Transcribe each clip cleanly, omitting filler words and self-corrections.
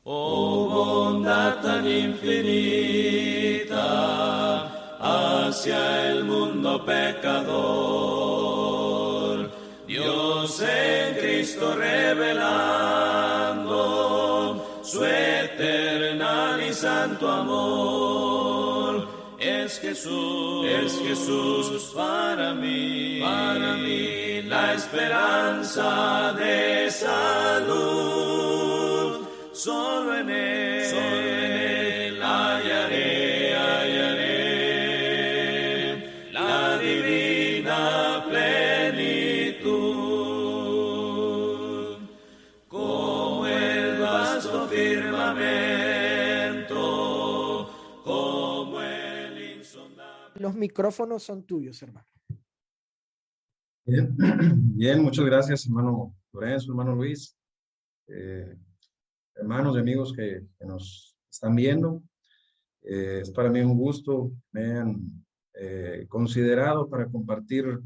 Oh bondad tan infinita hacia el mundo pecador, Dios en Cristo revelando su eternal y santo amor. Es Jesús para mí la esperanza de salud. Solo en Él hallaré la divina plenitud. Como el vasto firmamento, como el insondable. Los micrófonos son tuyos, hermano. Bien, bien, muchas gracias, hermano Lorenzo, hermano Luis, hermanos y amigos que nos están viendo. Es para mí un gusto que me hayan considerado para compartir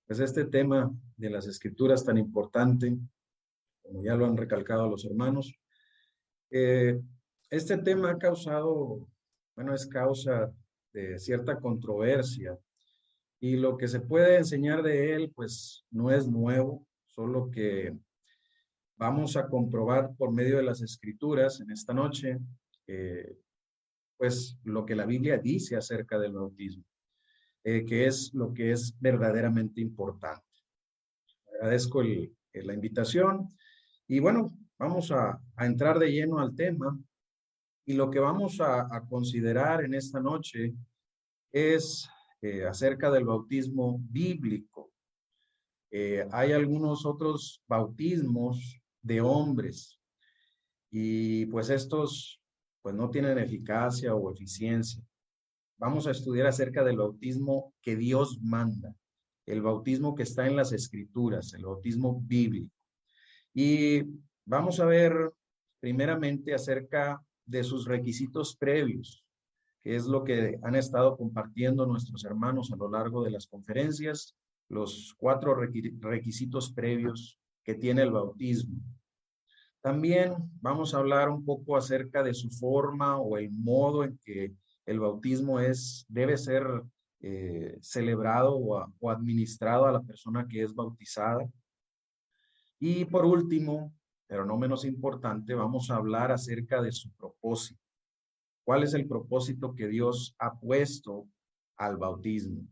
pues, este tema de las escrituras tan importante, como ya lo han recalcado los hermanos. Este tema ha causado, es causa de cierta controversia. Y lo que se puede enseñar de él, pues no es nuevo, solo que vamos a comprobar por medio de las escrituras en esta noche, pues lo que la Biblia dice acerca del bautismo, que es lo que es verdaderamente importante. Agradezco la invitación y bueno, vamos a entrar de lleno al tema y lo que vamos a considerar en esta noche es acerca del bautismo bíblico. Hay algunos otros bautismos de hombres y pues estos pues no tienen eficacia o eficiencia. Vamos a estudiar acerca del bautismo que Dios manda, el bautismo que está en las escrituras, el bautismo bíblico. Y vamos a ver primeramente acerca de sus requisitos previos, que es lo que han estado compartiendo nuestros hermanos a lo largo de las conferencias, los 4 requisitos previos que tiene el bautismo. También vamos a hablar un poco acerca de su forma o el modo en que el bautismo debe ser celebrado o administrado a la persona que es bautizada. Y por último, pero no menos importante, vamos a hablar acerca de su propósito. ¿Cuál es el propósito que Dios ha puesto al bautismo?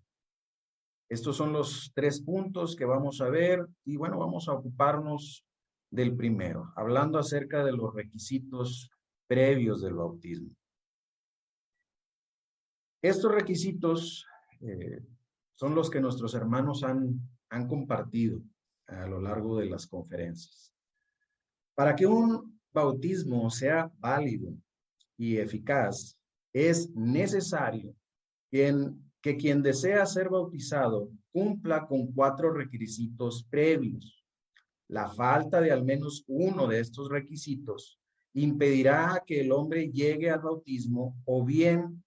Estos son los 3 puntos que vamos a ver y bueno, vamos a ocuparnos del primero, hablando acerca de los requisitos previos del bautismo. Estos requisitos son los que nuestros hermanos han compartido a lo largo de las conferencias. Para que un bautismo sea válido y eficaz, es necesario que quien desea ser bautizado cumpla con 4 requisitos previos. La falta de al menos uno de estos requisitos impedirá que el hombre llegue al bautismo o bien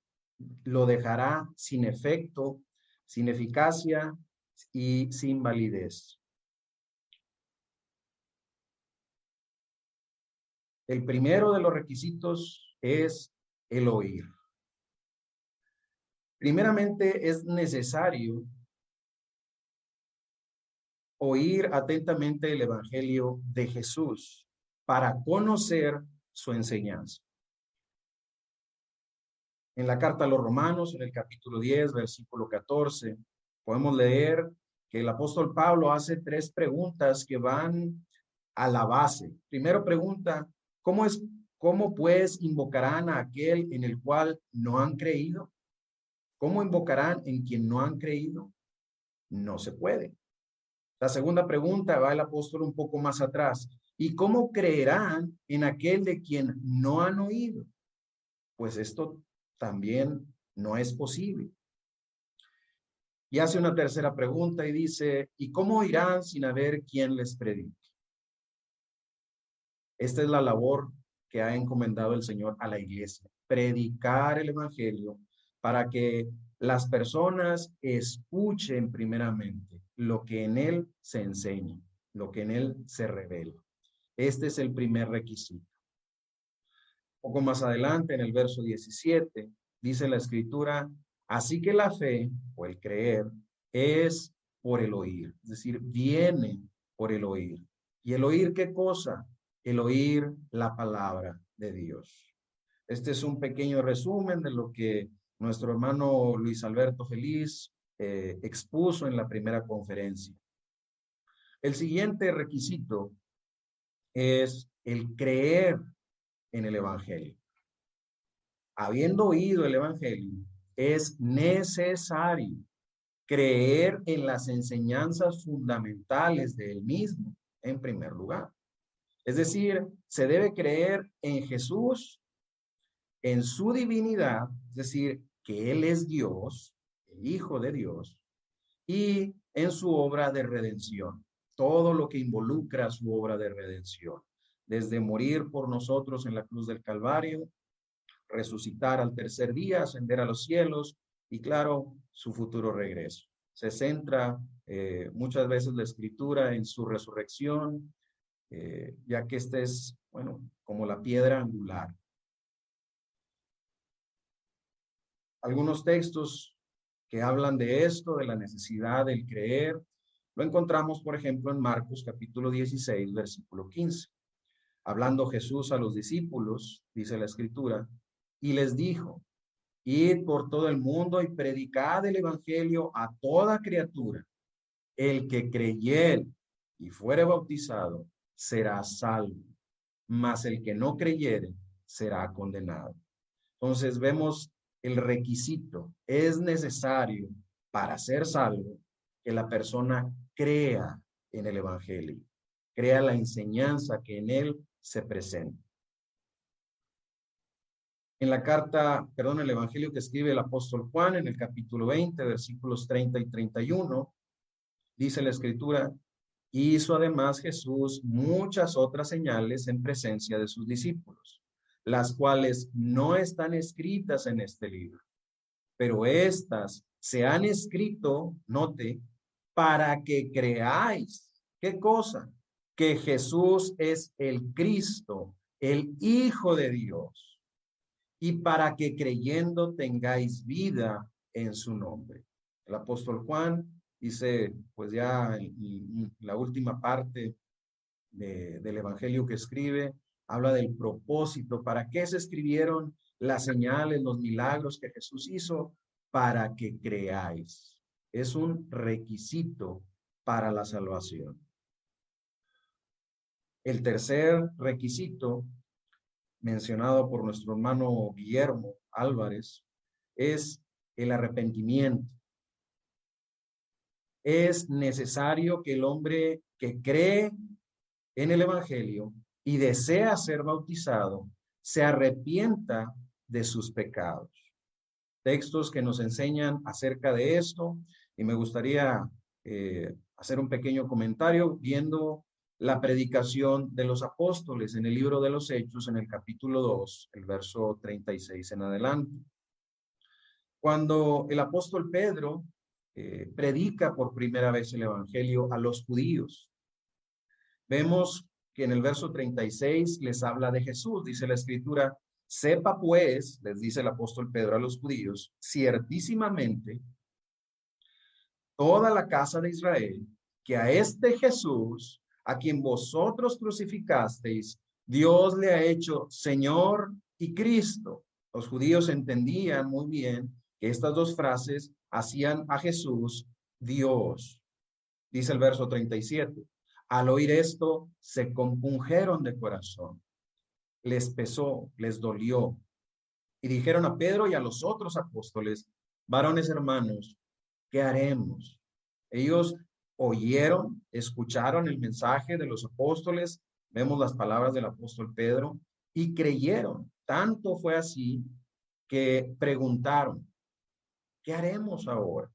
lo dejará sin efecto, sin eficacia y sin validez. El primero de los requisitos es el oír. Primeramente, es necesario oír atentamente el Evangelio de Jesús para conocer su enseñanza. En la carta a los Romanos, en el capítulo 10, versículo 14, podemos leer que el apóstol Pablo hace 3 preguntas que van a la base. Primero pregunta, ¿cómo pues invocarán a aquel en el cual no han creído? ¿Cómo invocarán en quien no han creído? No se puede. La segunda pregunta va el apóstol un poco más atrás. ¿Y cómo creerán en aquel de quien no han oído? Pues esto también no es posible. Y hace una tercera pregunta y dice, ¿y cómo irán sin haber quien les predique? Esta es la labor que ha encomendado el Señor a la iglesia, predicar el evangelio para que las personas escuchen primeramente lo que en él se enseña, lo que en él se revela. Este es el primer requisito. poco más adelante, en el verso 17, dice la Escritura, así que la fe o el creer es por el oír, es decir, viene por el oír. ¿Y el oír qué cosa? El oír la palabra de Dios. Este es un pequeño resumen de lo que nuestro hermano Luis Alberto Feliz expuso en la primera conferencia. El siguiente requisito es el creer en el Evangelio. Habiendo oído el Evangelio, es necesario creer en las enseñanzas fundamentales de él mismo, en primer lugar. Es decir, se debe creer en Jesús, en su divinidad, es decir, que Él es Dios, el Hijo de Dios, y en su obra de redención, todo lo que involucra su obra de redención, desde morir por nosotros en la cruz del Calvario, resucitar al tercer día, ascender a los cielos y claro, su futuro regreso. Se centra muchas veces la Escritura en su resurrección, ya que este es, bueno, como la piedra angular. Algunos textos que hablan de esto, de la necesidad del creer, lo encontramos, por ejemplo, en Marcos capítulo 16, versículo 15. Hablando Jesús a los discípulos, dice la Escritura, y les dijo, id por todo el mundo y predicad el evangelio a toda criatura. El que creyere y fuere bautizado será salvo, mas el que no creyere será condenado. Entonces vemos el requisito. Es necesario para ser salvo que la persona crea en el evangelio, crea la enseñanza que en él se presenta. En la carta, perdón, el evangelio que escribe el apóstol Juan en el capítulo 20, versículos 30 y 31, dice la Escritura, hizo además Jesús muchas otras señales en presencia de sus discípulos, las cuales no están escritas en este libro, pero estas se han escrito, note, para que creáis. ¿Qué cosa? Que Jesús es el Cristo, el Hijo de Dios, y para que creyendo tengáis vida en su nombre. El apóstol Juan dice, pues ya en la última parte del evangelio que escribe, habla del propósito, para qué se escribieron las señales, los milagros que Jesús hizo, para que creáis. Es un requisito para la salvación. El tercer requisito mencionado por nuestro hermano Guillermo Álvarez es el arrepentimiento. Es necesario que el hombre que cree en el evangelio y desea ser bautizado se arrepienta de sus pecados. Textos que nos enseñan acerca de esto, y me gustaría hacer un pequeño comentario viendo la predicación de los apóstoles en el libro de los Hechos, en el capítulo 2, el verso 36 en adelante. Cuando el apóstol Pedro predica por primera vez el evangelio a los judíos, vemos que en el verso 36 les habla de Jesús, dice la Escritura, sepa pues, les dice el apóstol Pedro a los judíos, ciertísimamente, toda la casa de Israel, que a este Jesús, a quien vosotros crucificasteis, Dios le ha hecho Señor y Cristo. Los judíos entendían muy bien que estas dos frases hacían a Jesús Dios. Dice el verso 37. Al oír esto, se compungieron de corazón. Les pesó, les dolió. Y dijeron a Pedro y a los otros apóstoles, varones hermanos, ¿qué haremos? Ellos oyeron, escucharon el mensaje de los apóstoles, vemos las palabras del apóstol Pedro, y creyeron. Tanto fue así que preguntaron, ¿qué haremos ahora?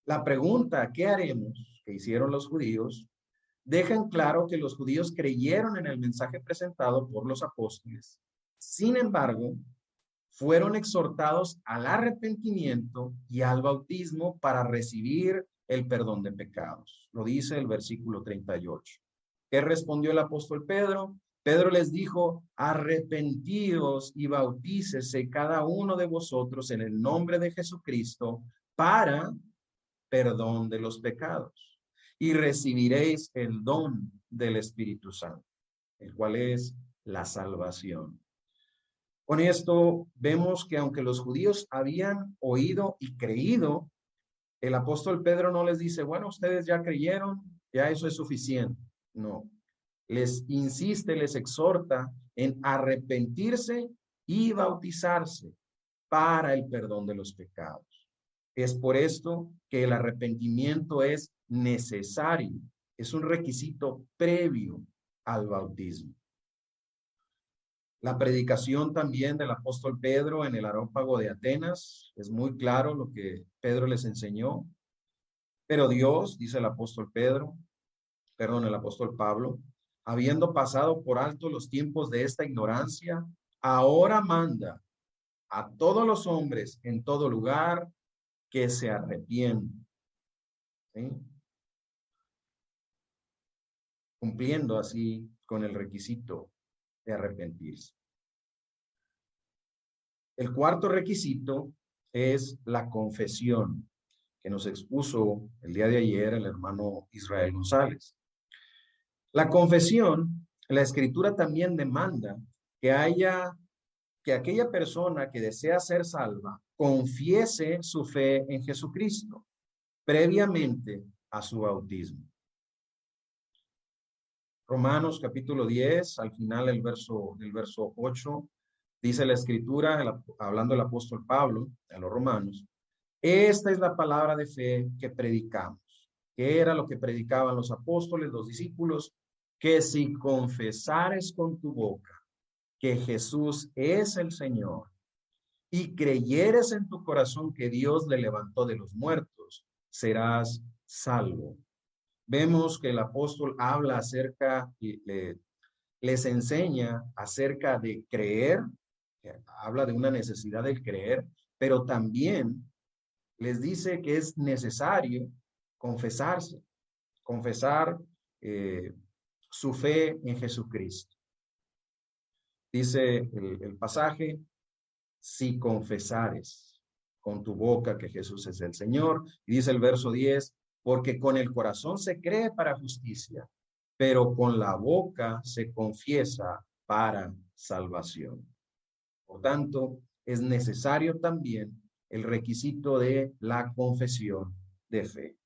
La pregunta, ¿qué haremos?, que hicieron los judíos, dejan claro que los judíos creyeron en el mensaje presentado por los apóstoles. Sin embargo, fueron exhortados al arrepentimiento y al bautismo para recibir el perdón de pecados. Lo dice el versículo 38. ¿Qué respondió el apóstol Pedro? Pedro les dijo, arrepentíos y bautícese cada uno de vosotros en el nombre de Jesucristo para perdón de los pecados y recibiréis el don del Espíritu Santo, el cual es la salvación. Con esto vemos que aunque los judíos habían oído y creído, el apóstol Pedro no les dice, bueno, ustedes ya creyeron, ya eso es suficiente. No, les insiste, les exhorta en arrepentirse y bautizarse para el perdón de los pecados. Es por esto que el arrepentimiento es necesario, es un requisito previo al bautismo. La predicación también del apóstol Pedro en el Areópago de Atenas, es muy claro lo que Pedro les enseñó. Pero Dios, dice el apóstol el apóstol Pablo, habiendo pasado por alto los tiempos de esta ignorancia, ahora manda a todos los hombres en todo lugar que se arrepientan, ¿sí? Cumpliendo así con el requisito de arrepentirse. El cuarto requisito es la confesión, que nos expuso el día de ayer el hermano Israel González. La confesión, la Escritura también demanda que aquella persona que desea ser salva confiese su fe en Jesucristo previamente a su bautismo. Romanos capítulo 10, al final del verso 8, dice la Escritura, hablando el apóstol Pablo a los romanos, esta es la palabra de fe que predicamos. ¿Qué era lo que predicaban los apóstoles, los discípulos? Que si confesares con tu boca que Jesús es el Señor y creyeres en tu corazón que Dios le levantó de los muertos, serás salvo. Vemos que el apóstol habla acerca y les enseña acerca de creer, habla de una necesidad del creer, pero también les dice que es necesario confesarse, confesar su fe en Jesucristo. Dice el pasaje, si confesares con tu boca que Jesús es el Señor, y dice el verso 10, porque con el corazón se cree para justicia, pero con la boca se confiesa para salvación. Por tanto, es necesario también el requisito de la confesión de fe.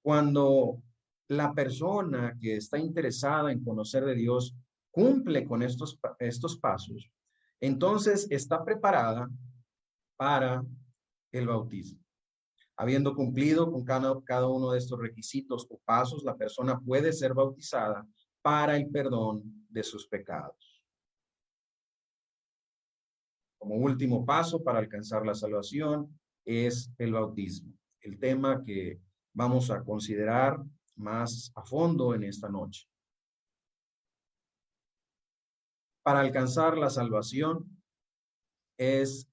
Cuando la persona que está interesada en conocer de Dios cumple con estos pasos, entonces está preparada para el bautismo. Habiendo cumplido con cada uno de estos requisitos o pasos, la persona puede ser bautizada para el perdón de sus pecados. Como último paso para alcanzar la salvación es el bautismo, el tema que vamos a considerar más a fondo en esta noche. Para alcanzar la salvación es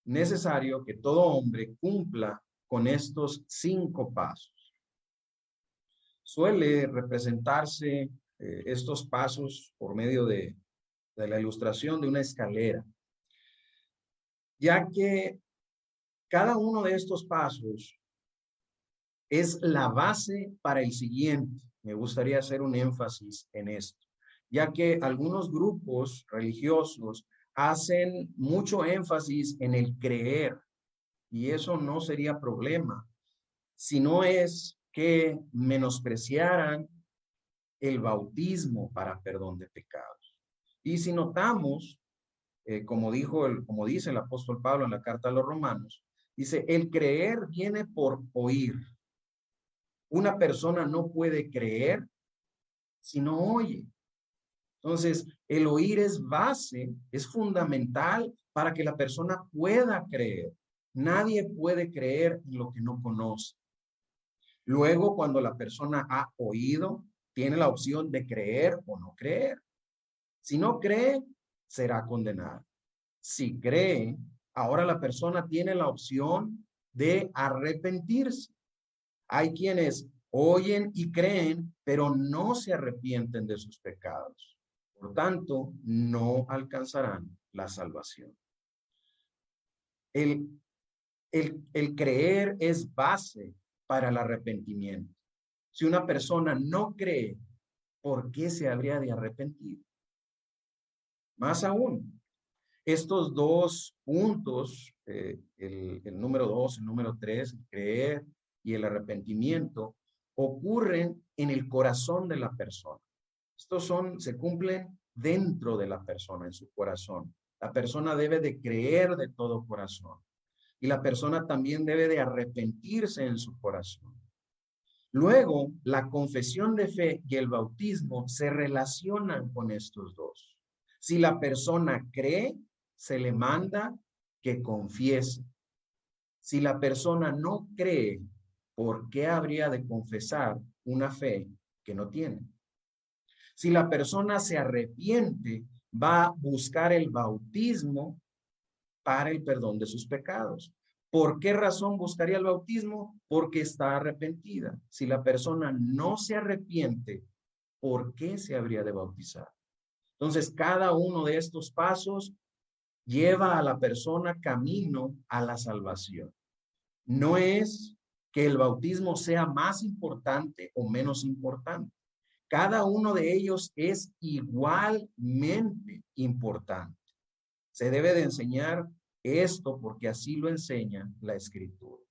necesario que todo hombre cumpla con estos 5 pasos. Suele representarse estos pasos por medio de la ilustración de una escalera, ya que cada uno de estos pasos es la base para el siguiente. Me gustaría hacer un énfasis en esto, ya que algunos grupos religiosos hacen mucho énfasis en el creer, y eso no sería problema, sino es que menospreciaran el bautismo para perdón de pecados. Y si notamos, como dice el apóstol Pablo en la carta a los Romanos, dice, el creer viene por oír. Una persona no puede creer si no oye. Entonces, el oír es base, es fundamental para que la persona pueda creer. Nadie puede creer en lo que no conoce. Luego, cuando la persona ha oído, tiene la opción de creer o no creer. Si no cree, será condenado. Si cree, ahora la persona tiene la opción de arrepentirse. Hay quienes oyen y creen, pero no se arrepienten de sus pecados. Por tanto, no alcanzarán la salvación. El creer es base para el arrepentimiento. Si una persona no cree, ¿por qué se habría de arrepentir? Más aún, estos dos puntos, el número 2, el número 3, el creer y el arrepentimiento, ocurren en el corazón de la persona. Se cumplen dentro de la persona, en su corazón. La persona debe de creer de todo corazón. Y la persona también debe de arrepentirse en su corazón. Luego, la confesión de fe y el bautismo se relacionan con estos dos. Si la persona cree, se le manda que confiese. Si la persona no cree, ¿por qué habría de confesar una fe que no tiene? Si la persona se arrepiente, va a buscar el bautismo para el perdón de sus pecados. ¿Por qué razón buscaría el bautismo? Porque está arrepentida. Si la persona no se arrepiente, ¿por qué se habría de bautizar? Entonces, cada uno de estos pasos lleva a la persona camino a la salvación. No es que el bautismo sea más importante o menos importante. Cada uno de ellos es igualmente importante. Se debe de enseñar esto porque así lo enseña la Escritura.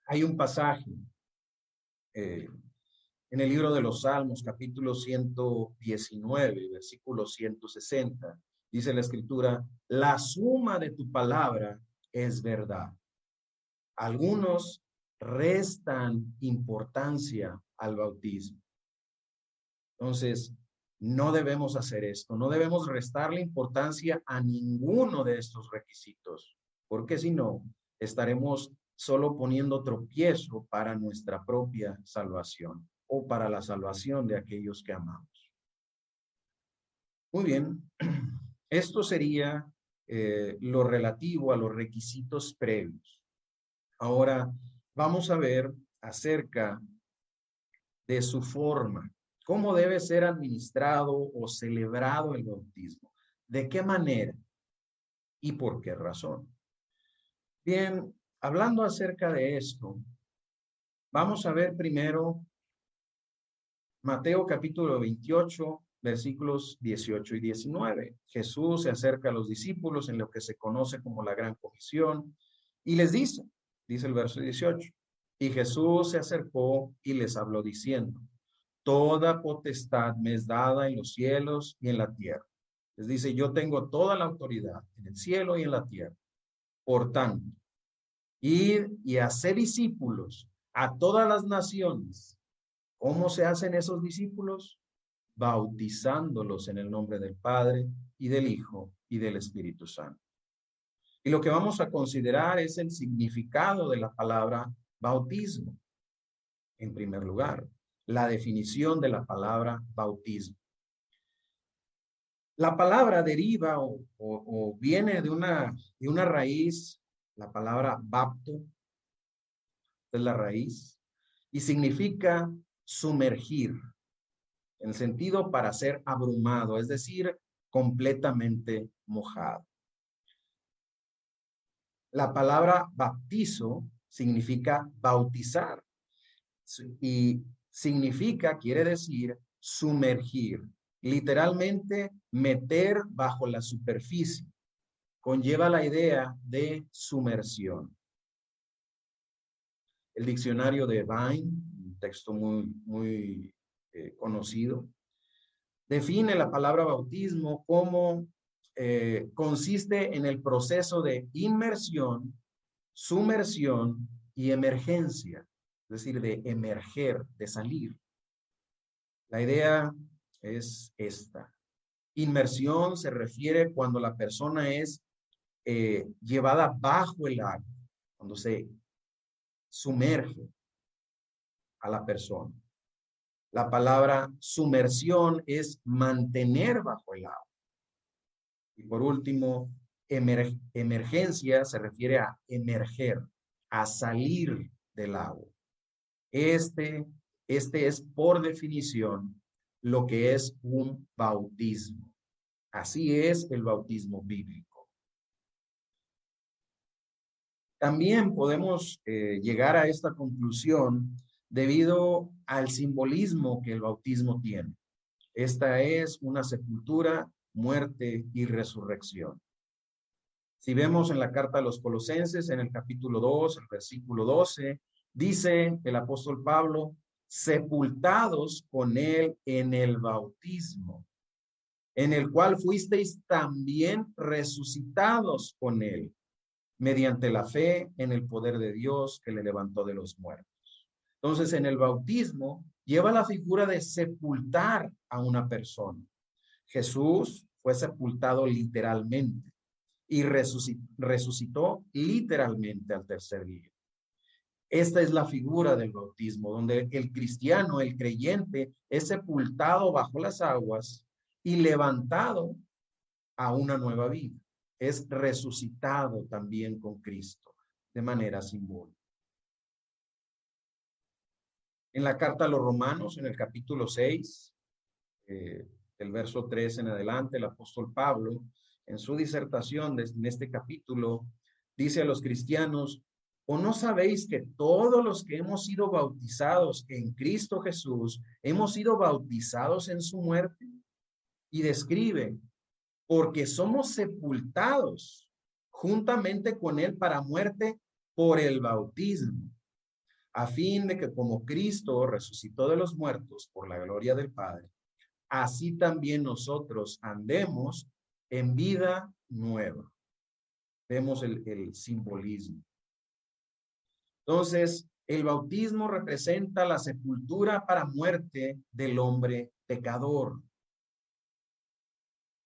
Hay un pasaje en el libro de los Salmos, capítulo 119, versículo 160. Dice la Escritura, la suma de tu palabra es verdad. Algunos restan importancia al bautismo. Entonces, no debemos hacer esto, no debemos restarle importancia a ninguno de estos requisitos, porque si no, estaremos solo poniendo tropiezo para nuestra propia salvación o para la salvación de aquellos que amamos. Muy bien, esto sería lo relativo a los requisitos previos. Ahora vamos a ver acerca de su forma. ¿Cómo debe ser administrado o celebrado el bautismo? ¿De qué manera? ¿Y por qué razón? Bien, hablando acerca de esto, vamos a ver primero Mateo capítulo 28, versículos 18 y 19. Jesús se acerca a los discípulos en lo que se conoce como la Gran Comisión y les dice el verso 18, y Jesús se acercó y les habló diciendo, toda potestad me es dada en los cielos y en la tierra. Les dice, yo tengo toda la autoridad en el cielo y en la tierra. Por tanto, id y hacer discípulos a todas las naciones. ¿Cómo se hacen esos discípulos? Bautizándolos en el nombre del Padre y del Hijo y del Espíritu Santo. Y lo que vamos a considerar es el significado de la palabra bautismo. En primer lugar, la definición de la palabra bautismo. La palabra deriva o viene de una raíz, la palabra bapto, es la raíz, y significa sumergir, en el sentido para ser abrumado, es decir, completamente mojado. La palabra baptizo significa bautizar y quiere decir sumergir, literalmente meter bajo la superficie. Conlleva la idea de sumersión. El diccionario de Vine, un texto muy conocido, define la palabra bautismo como consiste en el proceso de inmersión, sumersión y emergencia, es decir, de emerger, de salir. La idea es esta. Inmersión se refiere cuando la persona es llevada bajo el agua, cuando se sumerge a la persona. La palabra sumersión es mantener bajo el agua. Y por último, emergencia se refiere a emerger, a salir del agua. Este es por definición lo que es un bautismo. Así es el bautismo bíblico. También podemos llegar a esta conclusión debido al simbolismo que el bautismo tiene. Esta es una sepultura, muerte y resurrección. Si vemos en la carta a los Colosenses, en el capítulo 2, el versículo 12, dice el apóstol Pablo, sepultados con él en el bautismo, en el cual fuisteis también resucitados con él, mediante la fe en el poder de Dios que le levantó de los muertos. Entonces, en el bautismo lleva la figura de sepultar a una persona. Jesús fue sepultado literalmente y resucitó literalmente al tercer día. Esta es la figura del bautismo, donde el cristiano, el creyente, es sepultado bajo las aguas y levantado a una nueva vida. Es resucitado también con Cristo de manera simbólica. En la carta a los Romanos, en el capítulo 6, el verso 3 en adelante, el apóstol Pablo, en su disertación en este capítulo, dice a los cristianos, ¿o no sabéis que todos los que hemos sido bautizados en Cristo Jesús, hemos sido bautizados en su muerte? Y describe, porque somos sepultados juntamente con él para muerte por el bautismo, a fin de que como Cristo resucitó de los muertos por la gloria del Padre, así también nosotros andemos en vida nueva. Vemos el simbolismo. Entonces, el bautismo representa la sepultura para muerte del hombre pecador.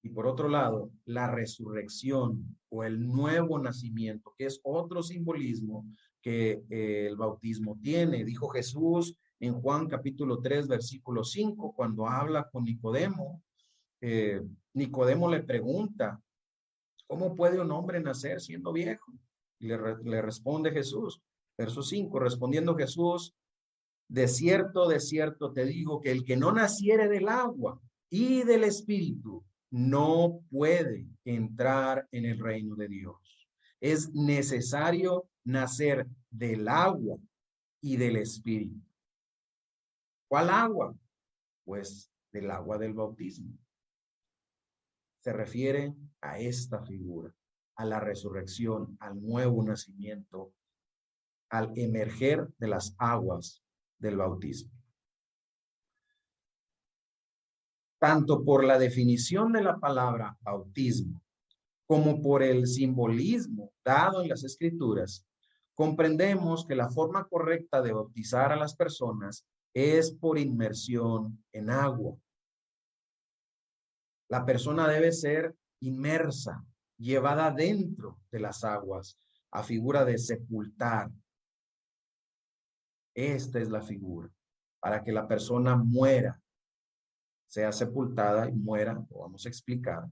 Y por otro lado, la resurrección o el nuevo nacimiento, que es otro simbolismo que el bautismo tiene. Dijo Jesús en Juan capítulo 3, versículo 5, cuando habla con Nicodemo, Nicodemo le pregunta, ¿cómo puede un hombre nacer siendo viejo? Y le responde Jesús, verso 5, respondiendo Jesús, de cierto te digo que el que no naciere del agua y del espíritu no puede entrar en el reino de Dios. Es necesario nacer del agua y del espíritu. ¿Cuál agua? Pues del agua del bautismo. Se refiere a esta figura, a la resurrección, al nuevo nacimiento, al emerger de las aguas del bautismo. Tanto por la definición de la palabra bautismo como por el simbolismo dado en las Escrituras, comprendemos que la forma correcta de bautizar a las personas es por inmersión en agua. La persona debe ser inmersa, llevada dentro de las aguas, a figura de sepultar. Esta es la figura, para que la persona muera, sea sepultada y muera, lo vamos a explicar,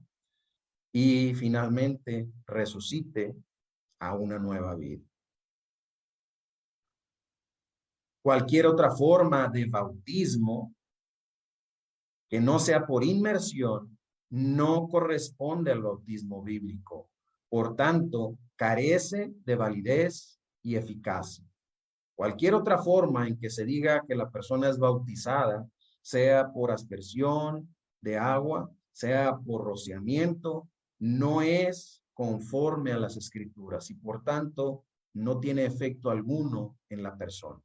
y finalmente resucite a una nueva vida. Cualquier otra forma de bautismo que no sea por inmersión no corresponde al bautismo bíblico. Por tanto, carece de validez y eficacia. Cualquier otra forma en que se diga que la persona es bautizada, sea por aspersión de agua, sea por rociamiento, no es conforme a las Escrituras y por tanto no tiene efecto alguno en la persona.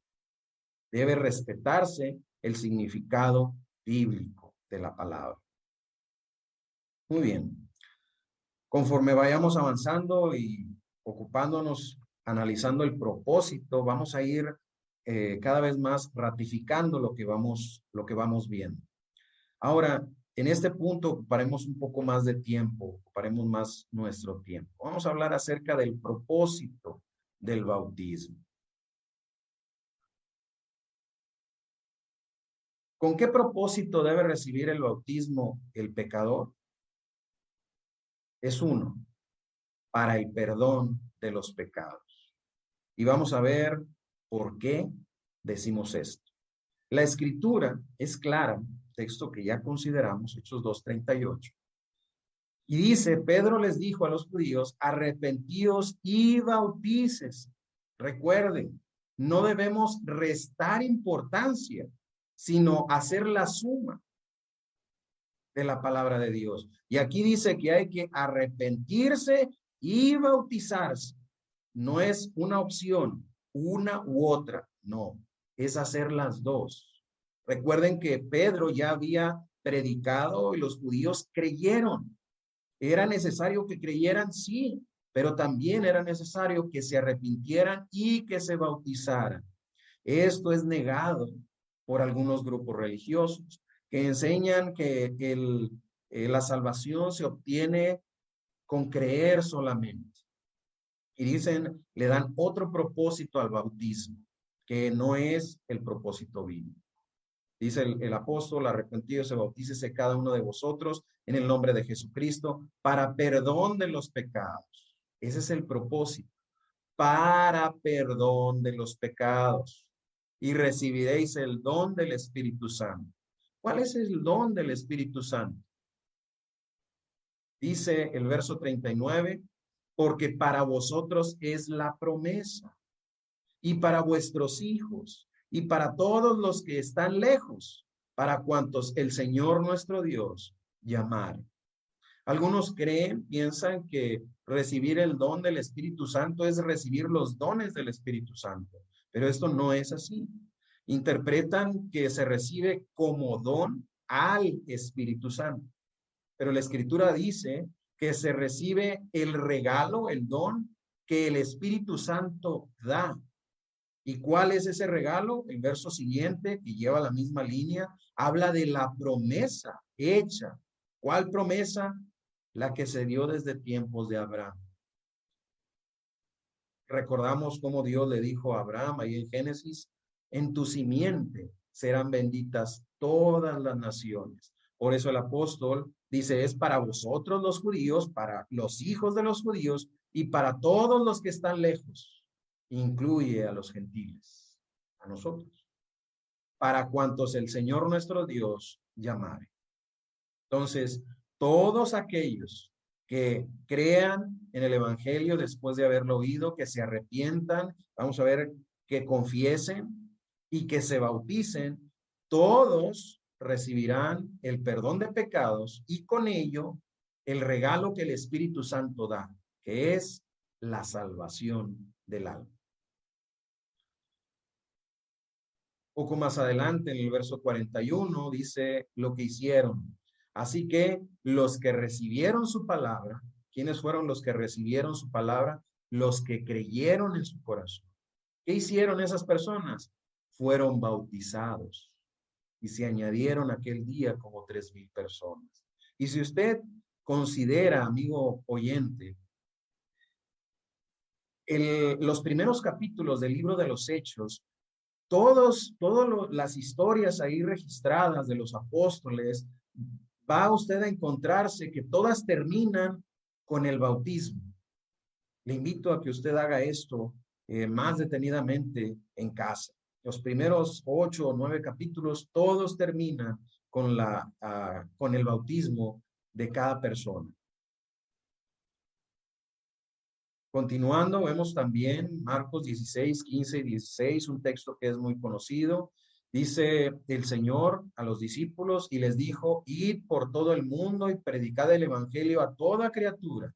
Debe respetarse el significado bíblico de la palabra. Muy bien. Conforme vayamos avanzando y ocupándonos, analizando el propósito, vamos a ir cada vez más ratificando lo que vamos viendo. Ahora, en este punto ocuparemos un poco más de tiempo, ocuparemos más nuestro tiempo. Vamos a hablar acerca del propósito del bautismo. ¿Con qué propósito debe recibir el bautismo el pecador? Es uno, para el perdón de los pecados. Y vamos a ver por qué decimos esto. La escritura es clara, texto que ya consideramos, Hechos 2:38. Y dice, Pedro les dijo a los judíos, arrepentíos y bautícese. Recuerden, no debemos restar importancia, sino hacer la suma de la palabra de Dios. Y aquí dice que hay que arrepentirse y bautizarse. No es una opción, una u otra, no, es hacer las dos. Recuerden que Pedro ya había predicado y los judíos creyeron. Era necesario que creyeran, sí, pero también era necesario que se arrepintieran y que se bautizaran. Esto es negado por algunos grupos religiosos que enseñan que la salvación se obtiene con creer solamente. Y dicen, le dan otro propósito al bautismo, que no es el propósito bíblico. Dice el apóstol, arrepentidos se bautícese cada uno de vosotros en el nombre de Jesucristo para perdón de los pecados. Ese es el propósito, para perdón de los pecados. Y recibiréis el don del Espíritu Santo. ¿Cuál es el don del Espíritu Santo? Dice el verso 39, porque para vosotros es la promesa, y para vuestros hijos, y para todos los que están lejos, para cuantos el Señor nuestro Dios llamare. Algunos piensan que recibir el don del Espíritu Santo es recibir los dones del Espíritu Santo, pero esto no es así. Interpretan que se recibe como don al Espíritu Santo, pero la Escritura dice que se recibe el regalo, el don que el Espíritu Santo da. ¿Y cuál es ese regalo? El verso siguiente, que lleva la misma línea, habla de la promesa hecha. ¿Cuál promesa? La que se dio desde tiempos de Abraham. Recordamos cómo Dios le dijo a Abraham ahí en Génesis, en tu simiente serán benditas todas las naciones. Por eso el apóstol dice, es para vosotros los judíos, para los hijos de los judíos y para todos los que están lejos. Incluye a los gentiles, a nosotros, para cuantos el Señor nuestro Dios llamare. Entonces, todos aquellos que crean en el Evangelio después de haberlo oído, que se arrepientan, vamos a ver, que confiesen y que se bauticen, todos recibirán el perdón de pecados y con ello el regalo que el Espíritu Santo da, que es la salvación del alma. Poco más adelante, en el verso 41, dice lo que hicieron. Así que los que recibieron su palabra, ¿quiénes fueron los que recibieron su palabra? Los que creyeron en su corazón. ¿Qué hicieron esas personas? Fueron bautizados y se añadieron aquel día como 3,000 personas. Y si usted considera, amigo oyente, los primeros capítulos del libro de los Hechos, todas las historias ahí registradas de los apóstoles, va usted a encontrarse que todas terminan con el bautismo. Le invito a que usted haga esto más detenidamente en casa. Los primeros 8 o 9 capítulos, todos terminan con el bautismo de cada persona. Continuando, vemos también Marcos 16, 15 y 16, un texto que es muy conocido. Dice el Señor a los discípulos y les dijo, id por todo el mundo y predicad el evangelio a toda criatura.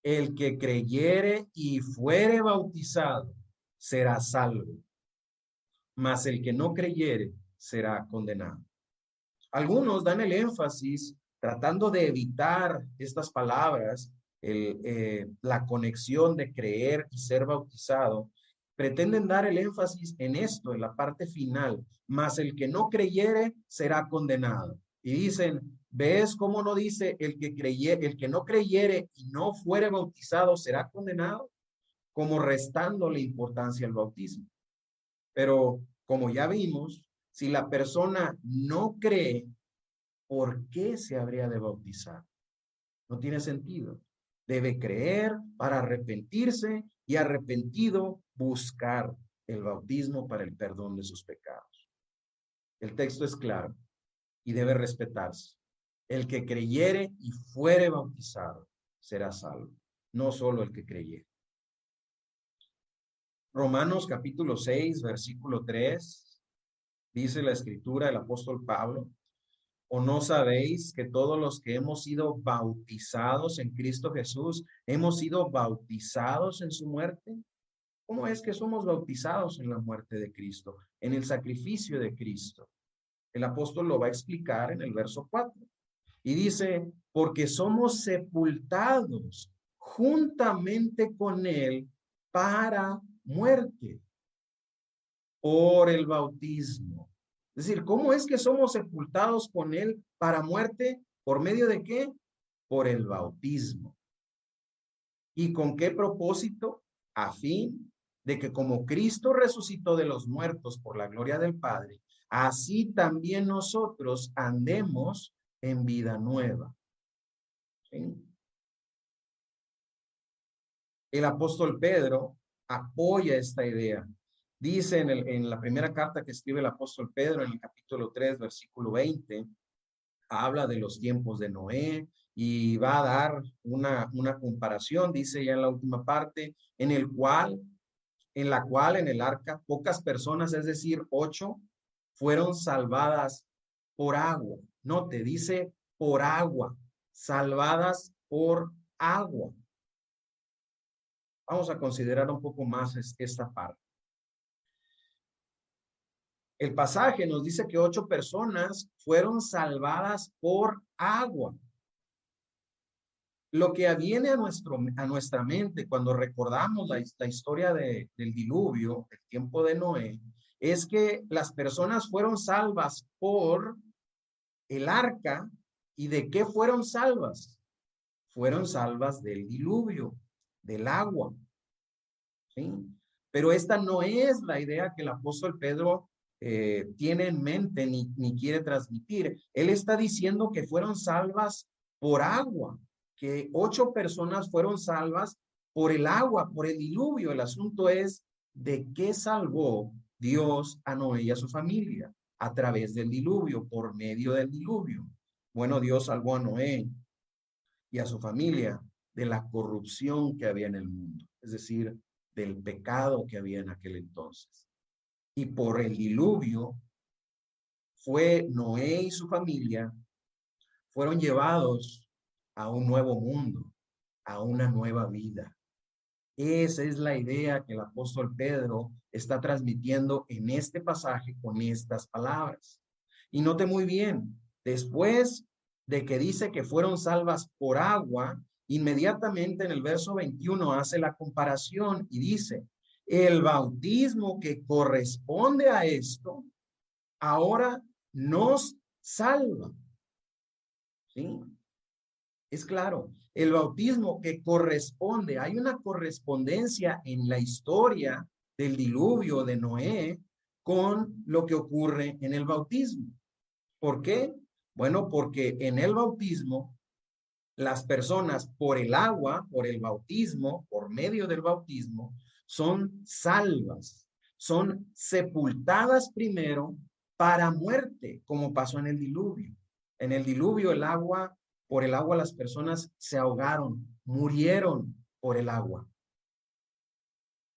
El que creyere y fuere bautizado será salvo, mas el que no creyere será condenado. Algunos dan el énfasis tratando de evitar estas palabras, la conexión de creer y ser bautizado, pretenden dar el énfasis en esto, en la parte final, mas el que no creyere será condenado. Y dicen, ¿ves cómo no dice el que no creyere y no fuere bautizado será condenado? Como restándole importancia al bautismo. Pero como ya vimos, si la persona no cree, ¿por qué se habría de bautizar? No tiene sentido. Debe creer para arrepentirse y arrepentido buscar el bautismo para el perdón de sus pecados. El texto es claro y debe respetarse. El que creyere y fuere bautizado será salvo, no solo el que creyere. Romanos capítulo 6, versículo 3, dice la escritura del apóstol Pablo: ¿o no sabéis que todos los que hemos sido bautizados en Cristo Jesús, hemos sido bautizados en su muerte? ¿Cómo es que somos bautizados en la muerte de Cristo, en el sacrificio de Cristo? El apóstol lo va a explicar en el verso 4. Y dice, porque somos sepultados juntamente con él para muerte por el bautismo. Es decir, ¿cómo es que somos sepultados con él para muerte? ¿Por medio de qué? Por el bautismo. ¿Y con qué propósito? A fin de que como Cristo resucitó de los muertos por la gloria del Padre, así también nosotros andemos en vida nueva. ¿Sí? El apóstol Pedro apoya esta idea. Dice en la primera carta que escribe el apóstol Pedro, en el capítulo 3, versículo 20, habla de los tiempos de Noé y va a dar una comparación, dice ya en la última parte, en la cual en el arca pocas personas, es decir, 8, fueron salvadas por agua. No, te dice por agua, salvadas por agua. Vamos a considerar un poco más esta parte. El pasaje nos dice que 8 personas fueron salvadas por agua. Lo que viene a nuestra mente cuando recordamos la historia del diluvio, el tiempo de Noé, es que las personas fueron salvas por el arca. ¿Y de qué fueron salvas? Fueron salvas del diluvio, del agua. ¿Sí? Pero esta no es la idea que el apóstol Pedro tiene en mente ni quiere transmitir. Él está diciendo que fueron salvas por agua, que 8 personas fueron salvas por el agua, por el diluvio. El asunto es de qué salvó Dios a Noé y a su familia a través del diluvio, por medio del diluvio. Bueno, Dios salvó a Noé y a su familia de la corrupción que había en el mundo, es decir, del pecado que había en aquel entonces. Y por el diluvio fue Noé y su familia fueron llevados a un nuevo mundo, a una nueva vida. Esa es la idea que el apóstol Pedro está transmitiendo en este pasaje con estas palabras. Y note muy bien, después de que dice que fueron salvas por agua, inmediatamente en el verso 21 hace la comparación y dice, el bautismo que corresponde a esto, ahora nos salva. ¿Sí? Es claro, el bautismo que corresponde, hay una correspondencia en la historia del diluvio de Noé con lo que ocurre en el bautismo. ¿Por qué? Bueno, porque en el bautismo, las personas por el agua, por el bautismo, por medio del bautismo, son salvas, son sepultadas primero para muerte, como pasó en el diluvio. En el diluvio por el agua las personas se ahogaron, murieron por el agua.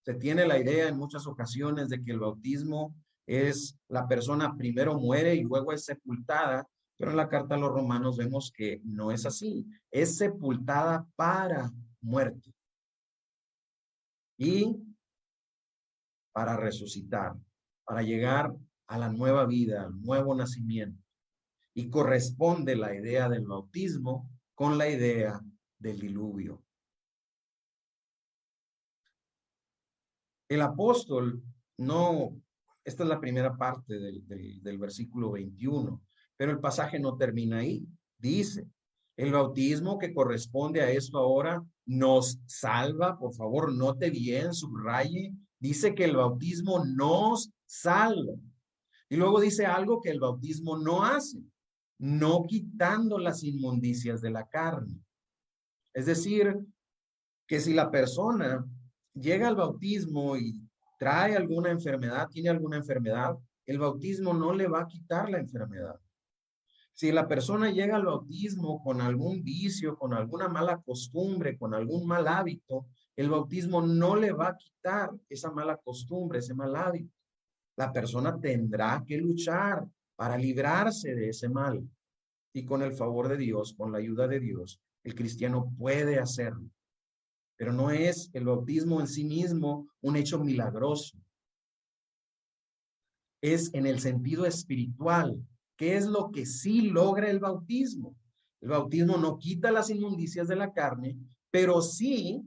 Se tiene la idea en muchas ocasiones de que el bautismo es la persona primero muere y luego es sepultada, pero en la carta a los Romanos vemos que no es así. Es sepultada para muerte y para resucitar, para llegar a la nueva vida, al nuevo nacimiento. Y corresponde la idea del bautismo con la idea del diluvio. El apóstol esta es la primera parte del versículo 21, pero el pasaje no termina ahí. Dice, el bautismo que corresponde a esto ahora nos salva. Por favor, note bien, subraye. Dice que el bautismo nos salva. Y luego dice algo que el bautismo no hace, no quitando las inmundicias de la carne. Es decir, que si la persona llega al bautismo y trae alguna enfermedad, tiene alguna enfermedad, el bautismo no le va a quitar la enfermedad. Si la persona llega al bautismo con algún vicio, con alguna mala costumbre, con algún mal hábito, el bautismo no le va a quitar esa mala costumbre, ese mal hábito. La persona tendrá que luchar para librarse de ese mal. Y con el favor de Dios, con la ayuda de Dios, el cristiano puede hacerlo. Pero no es el bautismo en sí mismo un hecho milagroso. Es en el sentido espiritual. ¿Qué es lo que sí logra el bautismo? El bautismo no quita las inmundicias de la carne, pero sí,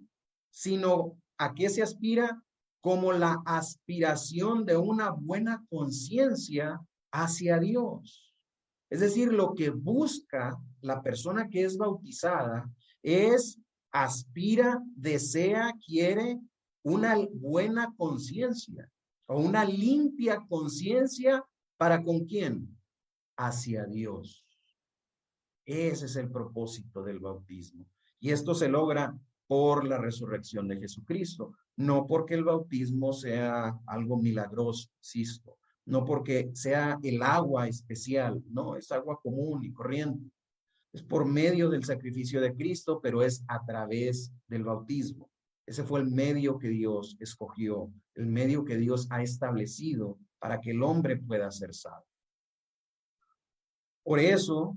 sino ¿a qué se aspira? Como la aspiración de una buena conciencia hacia Dios. Es decir, lo que busca la persona que es bautizada es, aspira, desea, quiere una buena conciencia o una limpia conciencia. ¿Para con quién? Hacia Dios. Ese es el propósito del bautismo. Y esto se logra por la resurrección de Jesucristo, no porque el bautismo sea algo milagroso, insisto, no porque sea el agua especial, no, es agua común y corriente. Es por medio del sacrificio de Cristo, pero es a través del bautismo. Ese fue el medio que Dios escogió, el medio que Dios ha establecido para que el hombre pueda ser salvo. Por eso,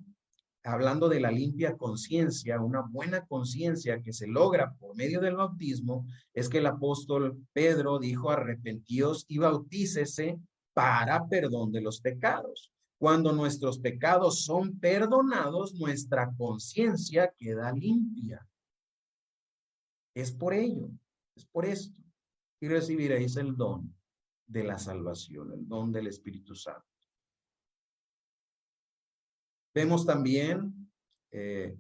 hablando de la limpia conciencia, una buena conciencia que se logra por medio del bautismo, es que el apóstol Pedro dijo: arrepentíos y bautícese para perdón de los pecados. Cuando nuestros pecados son perdonados, nuestra conciencia queda limpia. Es por ello, es por esto. Y recibiréis el don de la salvación, el don del Espíritu Santo. Vemos también que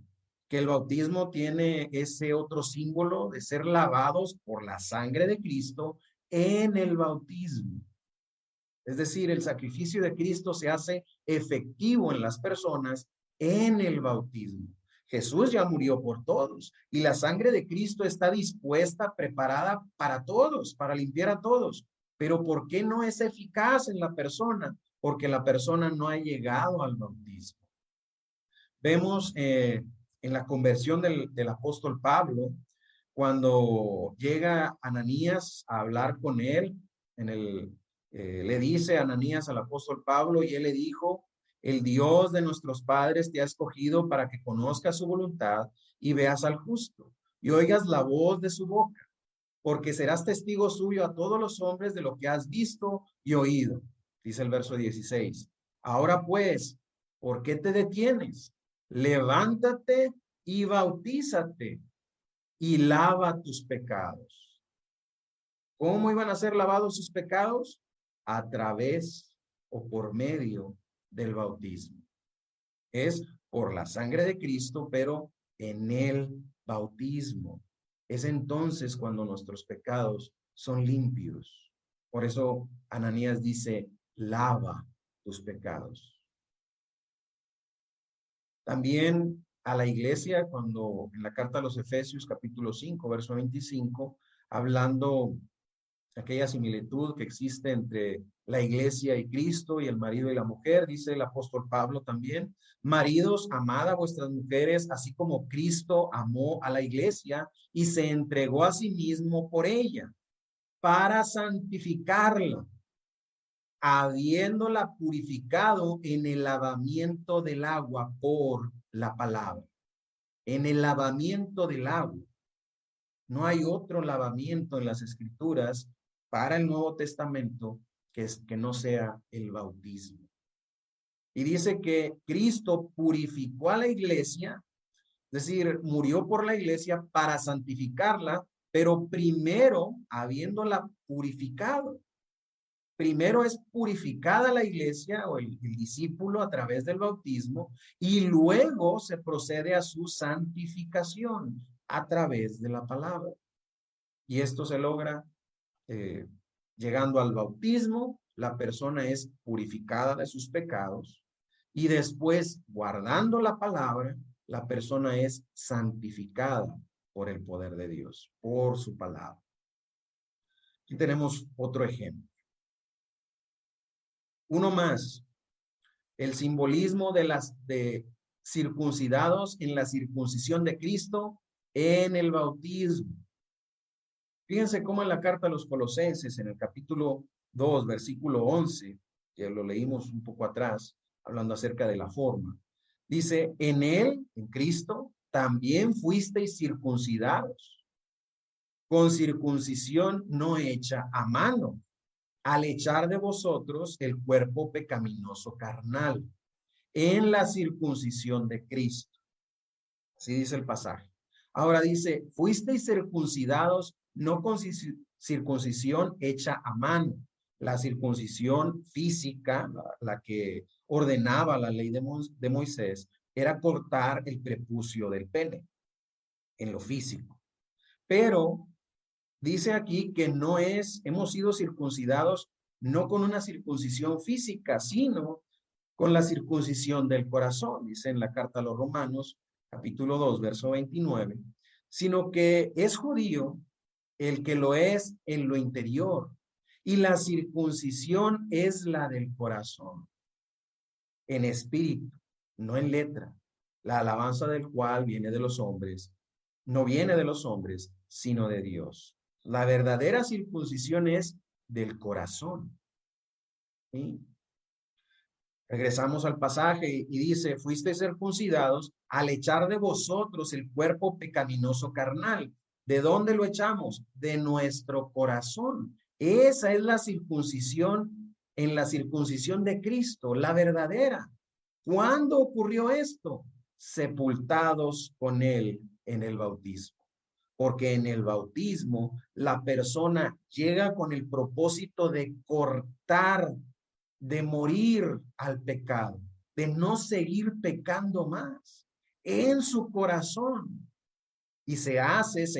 el bautismo tiene ese otro símbolo de ser lavados por la sangre de Cristo en el bautismo. Es decir, el sacrificio de Cristo se hace efectivo en las personas en el bautismo. Jesús ya murió por todos y la sangre de Cristo está dispuesta, preparada para todos, para limpiar a todos. Pero ¿por qué no es eficaz en la persona? Porque la persona no ha llegado al bautismo. Vemos en la conversión del apóstol Pablo, cuando llega Ananías a hablar con él, le dice Ananías al apóstol Pablo, y él le dijo: el Dios de nuestros padres te ha escogido para que conozcas su voluntad y veas al justo y oigas la voz de su boca, porque serás testigo suyo a todos los hombres de lo que has visto y oído. Dice el verso 16. Ahora pues, ¿por qué te detienes? Levántate y bautízate y lava tus pecados. ¿Cómo iban a ser lavados sus pecados? A través o por medio del bautismo. Es por la sangre de Cristo, pero en el bautismo. Es entonces cuando nuestros pecados son limpios. Por eso Ananías dice: lava tus pecados. También a la iglesia, cuando en la carta a los Efesios, capítulo 5, verso 25, hablando de aquella similitud que existe entre la iglesia y Cristo y el marido y la mujer, dice el apóstol Pablo también: maridos, amad a vuestras mujeres, así como Cristo amó a la iglesia y se entregó a sí mismo por ella, para santificarla, habiéndola purificado en el lavamiento del agua por la palabra. En el lavamiento del agua. No hay otro lavamiento en las Escrituras para el Nuevo Testamento que no sea el bautismo. Y dice que Cristo purificó a la iglesia, es decir, murió por la iglesia para santificarla, pero primero habiéndola purificado. Primero es purificada la iglesia o el discípulo a través del bautismo, y luego se procede a su santificación a través de la palabra. Y esto se logra llegando al bautismo. La persona es purificada de sus pecados, y después, guardando la palabra, la persona es santificada por el poder de Dios, por su palabra. Aquí tenemos otro ejemplo. Uno más, el simbolismo de circuncidados en la circuncisión de Cristo en el bautismo. Fíjense cómo en la carta a los Colosenses, en el capítulo 2, versículo 11, que lo leímos un poco atrás, hablando acerca de la forma, dice, en él, en Cristo, también fuisteis circuncidados, con circuncisión no hecha a mano, al echar de vosotros el cuerpo pecaminoso carnal, en la circuncisión de Cristo. Así dice el pasaje. Ahora dice, fuisteis circuncidados no con circuncisión hecha a mano. La circuncisión física, la que ordenaba la ley de Moisés, era cortar el prepucio del pene en lo físico. Pero dice aquí que no es, hemos sido circuncidados no con una circuncisión física, sino con la circuncisión del corazón, dice en la carta a los Romanos, capítulo 2, verso 29, sino que es judío el que lo es en lo interior, y la circuncisión es la del corazón, en espíritu, no en letra, la alabanza del cual viene de los hombres, no viene de los hombres, sino de Dios. La verdadera circuncisión es del corazón. ¿Sí? Regresamos al pasaje y dice, fuisteis circuncidados al echar de vosotros el cuerpo pecaminoso carnal. ¿De dónde lo echamos? De nuestro corazón. Esa es la circuncisión en la circuncisión de Cristo, la verdadera. ¿Cuándo ocurrió esto? Sepultados con él en el bautismo. Porque en el bautismo la persona llega con el propósito de cortar, de morir al pecado, de no seguir pecando más en su corazón. Y se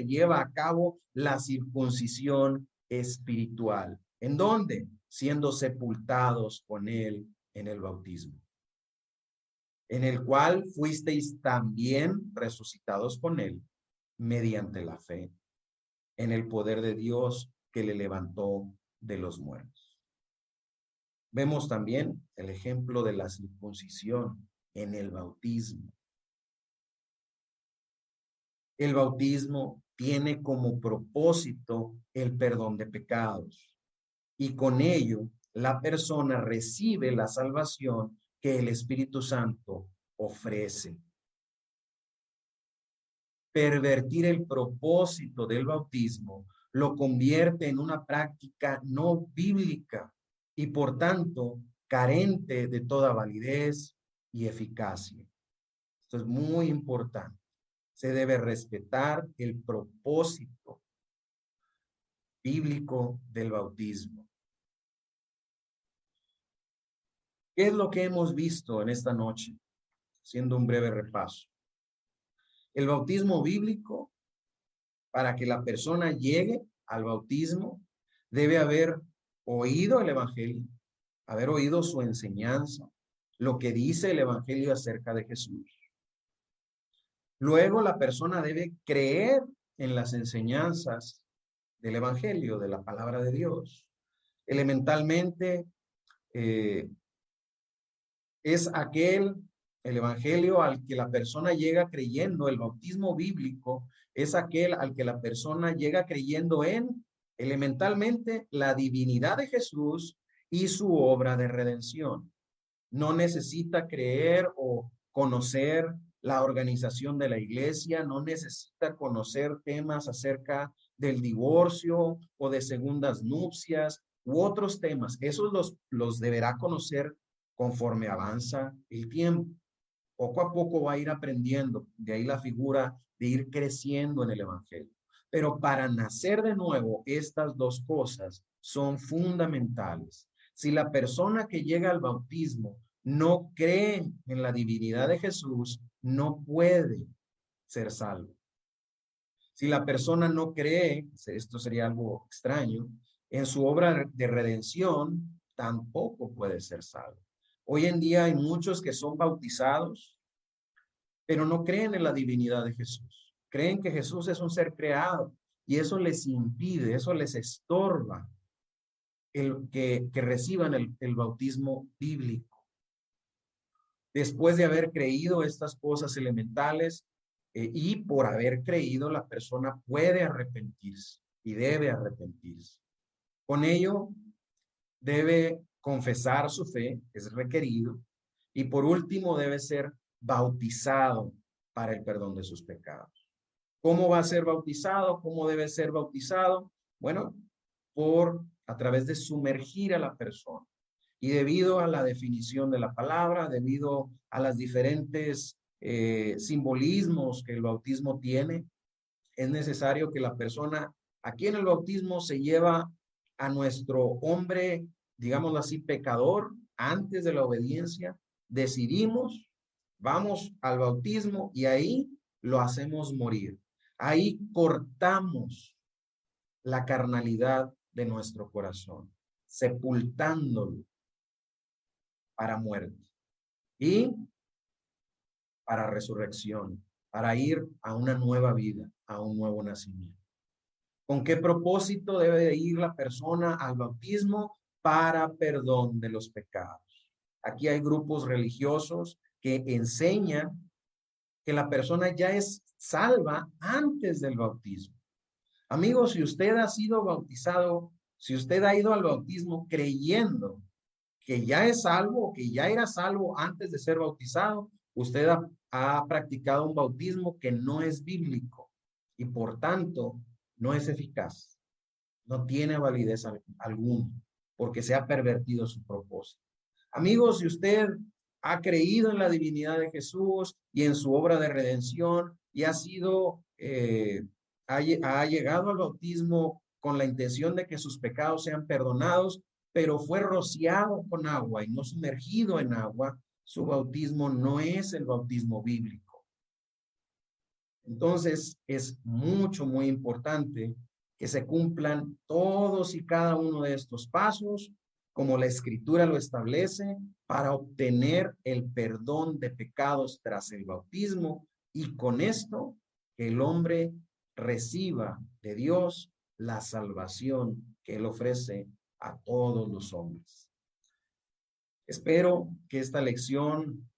lleva a cabo la circuncisión espiritual. ¿En dónde? Siendo sepultados con él en el bautismo, en el cual fuisteis también resucitados con él mediante la fe en el poder de Dios que le levantó de los muertos. Vemos también el ejemplo de la circuncisión en el bautismo. El bautismo tiene como propósito el perdón de pecados y con ello la persona recibe la salvación que el Espíritu Santo ofrece. Pervertir el propósito del bautismo lo convierte en una práctica no bíblica y por tanto carente de toda validez y eficacia. Esto es muy importante. Se debe respetar el propósito bíblico del bautismo. ¿Qué es lo que hemos visto en esta noche? Haciendo un breve repaso. El bautismo bíblico, para que la persona llegue al bautismo, debe haber oído el Evangelio, haber oído su enseñanza, lo que dice el Evangelio acerca de Jesús. Luego la persona debe creer en las enseñanzas del Evangelio, de la palabra de Dios. Elementalmente, es el Evangelio al que la persona llega creyendo. El bautismo bíblico es aquel al que la persona llega creyendo en, elementalmente, la divinidad de Jesús y su obra de redención. No necesita creer o conocer la organización de la iglesia, no necesita conocer temas acerca del divorcio o de segundas nupcias u otros temas. Esos los deberá conocer conforme avanza el tiempo. Poco a poco va a ir aprendiendo, de ahí la figura de ir creciendo en el Evangelio. Pero para nacer de nuevo, estas dos cosas son fundamentales. Si la persona que llega al bautismo no cree en la divinidad de Jesús, no puede ser salvo. Si la persona no cree, esto sería algo extraño, en su obra de redención, tampoco puede ser salvo. Hoy en día hay muchos que son bautizados, pero no creen en la divinidad de Jesús. Creen que Jesús es un ser creado y eso les impide, eso les estorba que reciban el bautismo bíblico. Después de haber creído estas cosas elementales y por haber creído, la persona puede arrepentirse y debe arrepentirse. Con ello, debe confesar su fe, es requerido, y por último debe ser bautizado para el perdón de sus pecados. ¿Cómo va a ser bautizado? ¿Cómo debe ser bautizado? Bueno, a través de sumergir a la persona. Y debido a la definición de la palabra, debido a las diferentes simbolismos que el bautismo tiene, es necesario que la persona, aquí en el bautismo se lleva a nuestro hombre, digámoslo así, pecador, antes de la obediencia, decidimos, vamos al bautismo y ahí lo hacemos morir. Ahí cortamos la carnalidad de nuestro corazón, sepultándolo para muerte y para resurrección, para ir a una nueva vida, a un nuevo nacimiento. ¿Con qué propósito debe ir la persona al bautismo? Para perdón de los pecados. Aquí hay grupos religiosos que enseñan que la persona ya es salva antes del bautismo. Amigos, si usted ha sido bautizado, si usted ha ido al bautismo creyendo que ya es salvo o que ya era salvo antes de ser bautizado, usted ha practicado un bautismo que no es bíblico y por tanto no es eficaz. No tiene validez alguna porque se ha pervertido su propósito. Amigos, si usted ha creído en la divinidad de Jesús y en su obra de redención y ha llegado al bautismo con la intención de que sus pecados sean perdonados, pero fue rociado con agua y no sumergido en agua, su bautismo no es el bautismo bíblico. Entonces, es muy importante que se cumplan todos y cada uno de estos pasos, como la Escritura lo establece, para obtener el perdón de pecados tras el bautismo y con esto que el hombre reciba de Dios la salvación que Él ofrece a todos los hombres. Espero que esta lección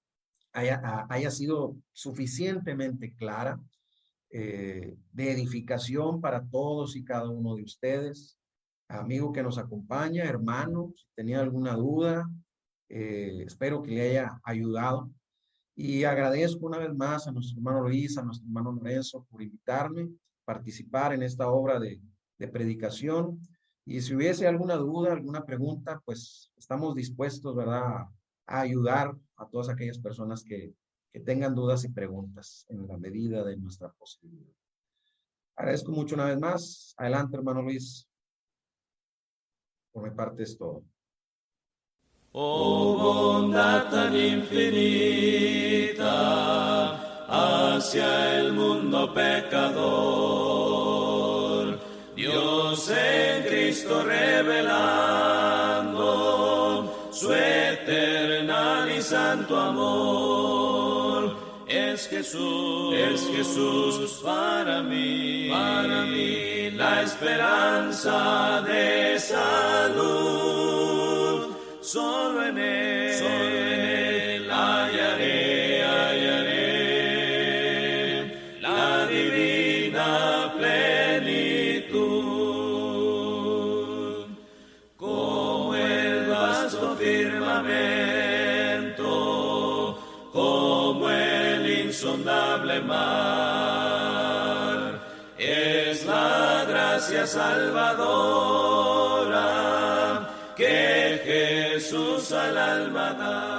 haya sido suficientemente clara, de edificación para todos y cada uno de ustedes. Amigo que nos acompaña, hermano, si tenía alguna duda, espero que le haya ayudado. Y agradezco una vez más a nuestro hermano Luis, a nuestro hermano Lorenzo por invitarme a participar en esta obra de predicación. Y si hubiese alguna duda, alguna pregunta, pues estamos dispuestos, ¿verdad?, a ayudar a todas aquellas personas que tengan dudas y preguntas en la medida de nuestra posibilidad. Agradezco mucho una vez más. Adelante, hermano Luis. Por mi parte es todo. Oh bondad tan infinita hacia el mundo pecador, Dios en Cristo revelando su eternal y santo amor. Es Jesús para mí la esperanza de salud. Solo en Él hallaré la divina plenitud. Como el vasto firmamento, como el insondable mar, es la gracia salvadora que Jesús al alma da.